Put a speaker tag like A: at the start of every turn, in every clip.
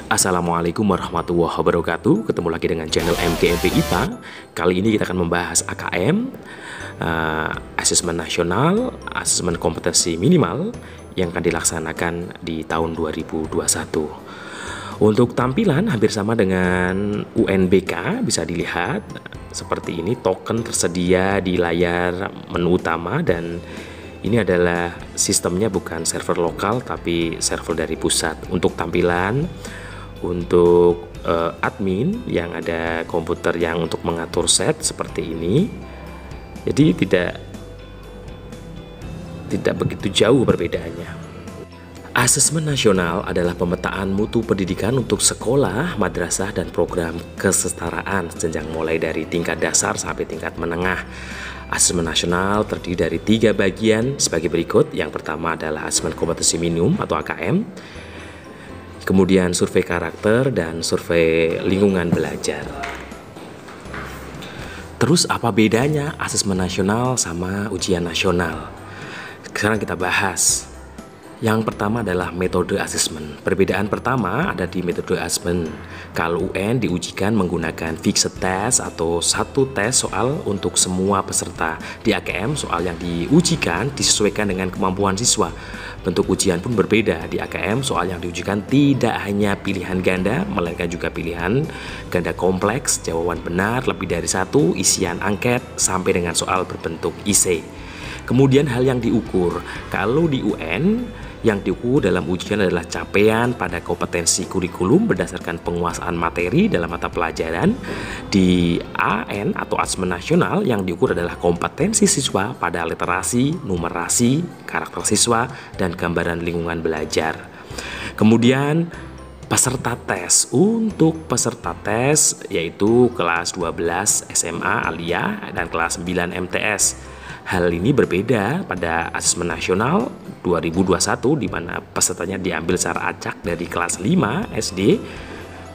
A: Assalamualaikum warahmatullahi wabarakatuh. Ketemu lagi dengan channel MKMP IPA. Kali ini kita akan membahas AKM, Asesmen Nasional, Asesmen Kompetensi Minimal yang akan dilaksanakan di tahun 2021. Untuk tampilan hampir sama dengan UNBK, bisa dilihat seperti ini. Token tersedia di layar menu utama dan ini adalah sistemnya bukan server lokal tapi server dari pusat. Untuk tampilan, untuk admin yang ada komputer yang untuk mengatur set seperti ini. Jadi tidak begitu jauh perbedaannya. Asesmen nasional adalah pemetaan mutu pendidikan untuk sekolah, madrasah, dan program kesetaraan jenjang mulai dari tingkat dasar sampai tingkat menengah. Asesmen nasional terdiri dari 3 bagian sebagai berikut. Yang pertama adalah asesmen kompetensi minimum atau AKM, kemudian survei karakter dan survei lingkungan belajar. Terus apa bedanya asesmen nasional sama ujian nasional? Sekarang kita bahas. Yang pertama adalah metode asesmen. Perbedaan pertama ada di metode asesmen. Kalau UN diujikan menggunakan fixed test atau satu tes soal untuk semua peserta. Di AKM soal yang diujikan disesuaikan dengan kemampuan siswa. Bentuk ujian pun berbeda. Di AKM soal yang diujikan tidak hanya pilihan ganda, melainkan juga pilihan ganda kompleks, jawaban benar lebih dari 1, isian angket, sampai dengan soal berbentuk IC. Kemudian hal yang diukur. Kalau di UN, yang diukur dalam ujian adalah capaian pada kompetensi kurikulum berdasarkan penguasaan materi dalam mata pelajaran. Di AN atau asesmen nasional yang diukur adalah kompetensi siswa pada literasi, numerasi, karakter siswa, dan gambaran lingkungan belajar. Kemudian peserta tes. Untuk peserta tes yaitu kelas 12 SMA Aliyah dan kelas 9 MTS. Hal ini berbeda pada asesmen nasional 2021 di mana pesertanya diambil secara acak dari kelas 5 SD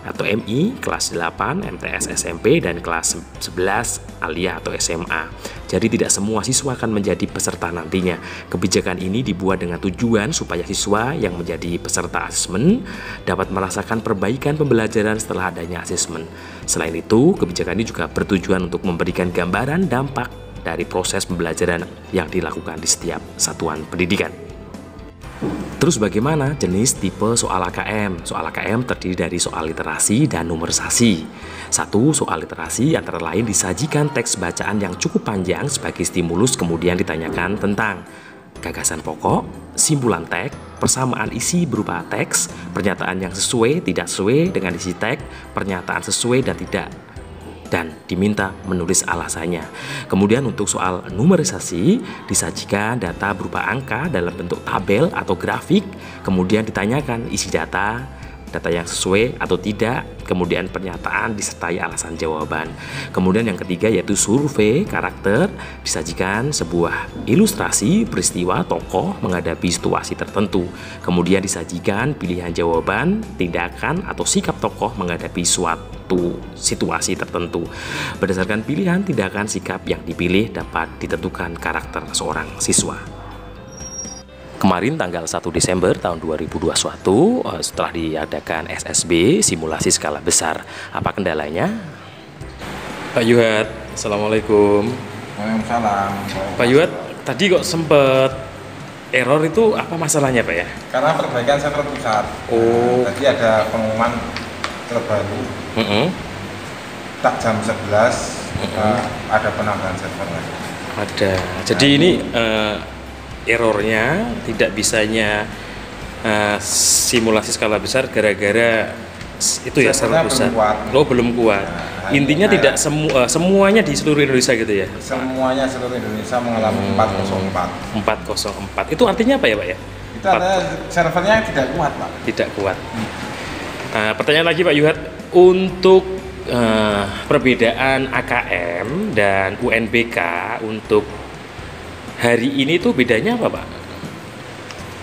A: atau MI, kelas 8 MTS SMP, dan kelas 11 Aliyah atau SMA. Jadi tidak semua siswa akan menjadi peserta nantinya. Kebijakan ini dibuat dengan tujuan supaya siswa yang menjadi peserta asesmen dapat merasakan perbaikan pembelajaran setelah adanya asesmen. Selain itu, kebijakan ini juga bertujuan untuk memberikan gambaran dampak dari proses pembelajaran yang dilakukan di setiap satuan pendidikan. Terus bagaimana jenis tipe soal AKM? Soal AKM terdiri dari soal literasi dan numerisasi. Satu, soal literasi antara lain disajikan teks bacaan yang cukup panjang sebagai stimulus, kemudian ditanyakan tentang gagasan pokok, simpulan teks, persamaan isi berupa teks, pernyataan yang sesuai, tidak sesuai dengan isi teks, pernyataan sesuai dan tidak, dan diminta menulis alasannya. Kemudian untuk soal numerisasi disajikan data berupa angka dalam bentuk tabel atau grafik, kemudian ditanyakan isi data yang sesuai atau tidak, kemudian pernyataan disertai alasan jawaban. Kemudian yang ketiga yaitu survei karakter, disajikan sebuah ilustrasi peristiwa tokoh menghadapi situasi tertentu. Kemudian disajikan pilihan jawaban, tindakan atau sikap tokoh menghadapi suatu situasi tertentu. Berdasarkan pilihan, tindakan, sikap yang dipilih dapat ditentukan karakter seorang siswa. Kemarin tanggal 1 Desember tahun 2021 setelah diadakan SSB simulasi skala besar. Apa kendalanya? Pak Yuhat, Assalamualaikum.
B: Waalaikumsalam.
A: Pak Yuhat, tadi kok sempat error, itu apa masalahnya Pak ya?
B: Karena perbaikan server pusat.
A: Oh.
B: Tadi ada pengumuman terbaru. Tak jam 11 ada penambahan server lagi.
A: Ada. Jadi ini errornya tidak bisanya simulasi skala besar gara-gara itu ya server pusat. Belum kuat. Intinya tidak semuanya di seluruh Indonesia gitu ya?
B: Semuanya seluruh Indonesia mengalami 404.
A: 404. Itu artinya apa ya Pak ya?
B: Itu ada servernya tidak kuat Pak.
A: Tidak kuat. Pertanyaan lagi Pak Yuhat, untuk perbedaan AKM dan UNBK untuk hari ini tuh bedanya apa Pak?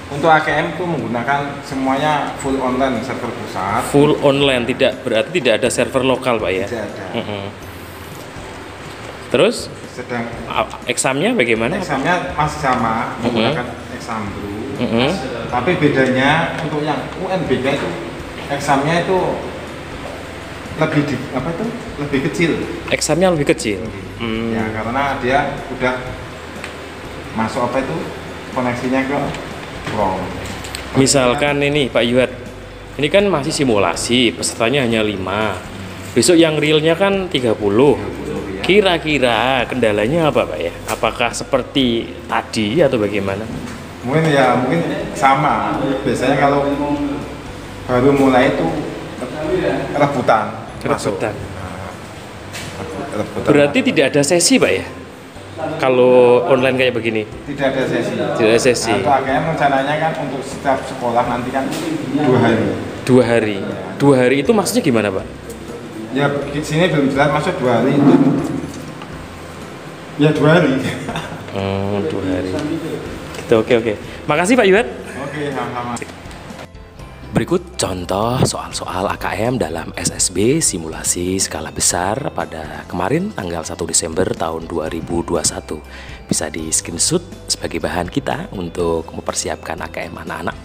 B: Untuk AKM itu menggunakan semuanya full online server pusat.
A: Full online, berarti tidak ada server lokal Pak ya?
B: Tidak ada.
A: Terus
B: Sedang
A: examnya bagaimana?
B: Examnya masih sama, menggunakan exam blue. Tapi bedanya untuk yang UNBK itu examnya itu lebih kecil.
A: Examnya lebih kecil.
B: Ya karena dia udah masuk koneksinya ke Chrome.
A: Misalkan ini Pak Yuat, ini kan masih simulasi, pesertanya hanya 5. Besok yang realnya kan 30. Kira-kira kendalanya apa Pak ya? Apakah seperti tadi atau bagaimana?
B: Mungkin sama. Biasanya kalau baru mulai itu rebutan.
A: Rebutan.
B: Rebutan.
A: Berarti tidak ada sesi Pak ya? Kalau online kayak begini?
B: Tidak ada sesi.
A: Tidak ada sesi.
B: Nah, AKM rencananya kan untuk setiap sekolah nanti kan 2 hari.
A: 2 hari. 2 hari itu maksudnya gimana Pak?
B: Ya di sini belum jelas maksud 2 hari itu. Ya 2 hari.
A: 2 hari. Gitu, oke. Makasih Pak Yuat.
B: Oke, sama-sama.
A: Berikut contoh soal-soal AKM dalam SSB simulasi skala besar pada kemarin tanggal 1 Desember tahun 2021. Bisa di screenshot sebagai bahan kita untuk mempersiapkan AKM anak-anak.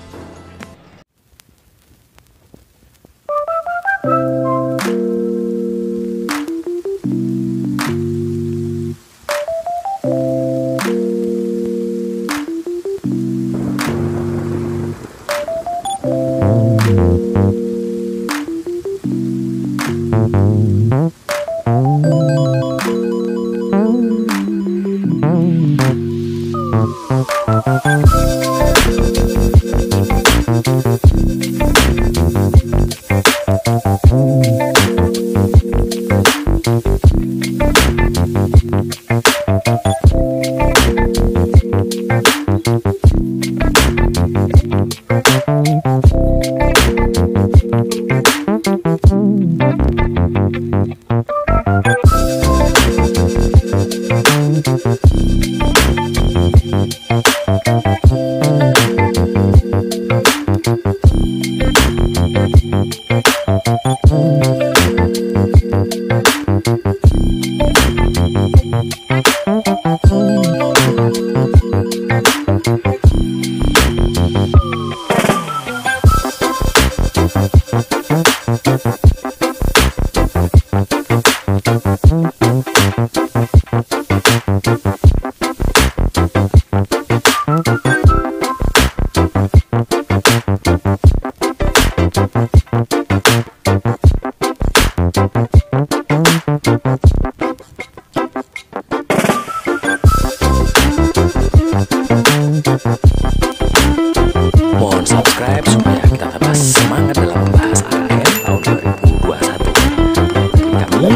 A: Mohon subscribe supaya kita tambah semangat dalam membahas AKM tahun 2021. Kami